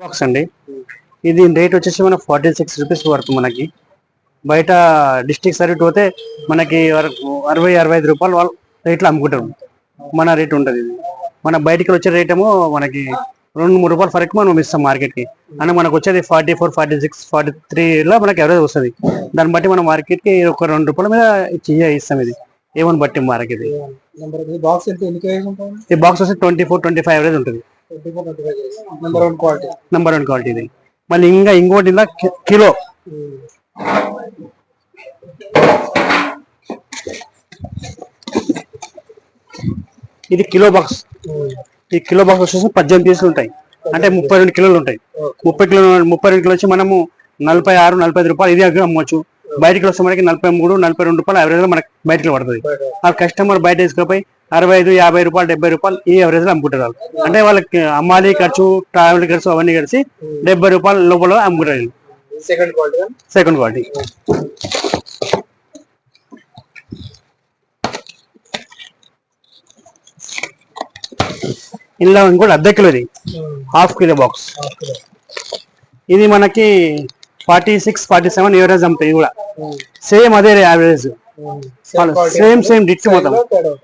Box అండి. ఇది rate వచ్చేసి మన 46 రూపీస్ వరకు. మనకి బయట డిస్ట్రిక్ట్ సర్వీట్ పోతే మనకి 60-65 రూపాయలు వాళ్ళు రేట్లో అమ్ముకుంటారు. మన రేట్ ఉంటుంది. ఇది మన బయటికి వచ్చే రేట్ ఏమో మనకి 2-3 రూపాయలు ఫరక్ మనం ఇస్తాం మార్కెట్కి. అంటే మనకు వచ్చేది 44, 46, 43లో మనకి ఎవరేజ్ వస్తుంది. దాన్ని బట్టి మనం మార్కెట్కి ఒక 2 రూపాయల మీద ఇస్తాం. ఇది ఏమని బట్టి మార్కెట్. ఈ బాక్స్ వచ్చి 24-25 ఎవరేజ్ ఉంటుంది. నెంబర్ 1 క్వాలిటీ ఇది. మళ్ళీ ఇంకోటి ఇలా కిలో. ఇది కిలో బాక్స్. ఈ కిలో బాక్స్ వచ్చేసి 18 పీసులు ఉంటాయి. అంటే 32 కిలోలు ఉంటాయి. 32 కిలో వచ్చి మనము 46-45 రూపాయలు ఇది అమ్మవచ్చు. బయటికి వస్తే మనకి 43-42 రూపాయలు అవరేజ్ లో మనకి బయటకి పడుతుంది. ఆ కస్టమర్ బయట తీసుకుపోయి 65-50 రూపాయలు 70 రూపాయలు ఈ అవరేజ్ లో అమ్ముకుంటారు. అంటే వాళ్ళకి అమ్మాలి ఖర్చు, ట్రావెల్ ఖర్చు అవన్నీ కలిసి 70 రూపాయల లోపల అమ్ముకుంటారు. Second quality. ఇలా ఇంకోటి అర్ధ కిలో. ఇది హాఫ్ కిలో బాక్స్. ఇది మనకి 46-47 ఎవరేజ్ అమ్ముతాయి. ఇది కూడా సేమ్ అదే యావరేజ్. సేమ్ డిట్ మొత్తం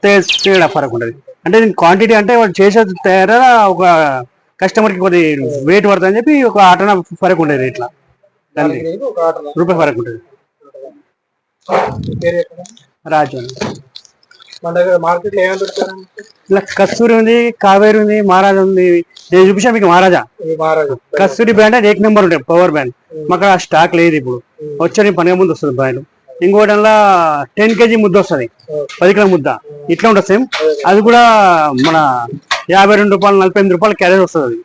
తేడా ఫరక్ ఉంటుంది. అంటే దీని క్వాంటిటీ అంటే వాళ్ళు చేసే తయారా ఒక కస్టమర్ కి కొద్ది వెయిట్ పడుతుంది అని చెప్పి ఒక ఆటన ఫరక్ ఉంటుంది. ఇట్లా రూపాయి ఫరక్ ఉంటుంది. రాజు ఇలా కస్తూరి ఉంది, కావేరి ఉంది, మహారాజా ఉంది. నేను చూపించా మీకు మహారాజా. కస్తూరి బ్రాండ్ 1 నెంబర్ ఉంటాయి, పవర్ బ్రాండ్. మాకు ఆ స్టాక్ లేదు ఇప్పుడు. వచ్చే 12 ముందు వస్తుంది బ్రాండ్. ఇంకోటి 10 kg ముద్ద వస్తుంది, 10 కిలో ముద్ద. ఇట్లా ఉంటుంది సేమ్. అది కూడా మన 52 రూపాయలు 48 రూపాయలు క్యారేజ్ వస్తుంది.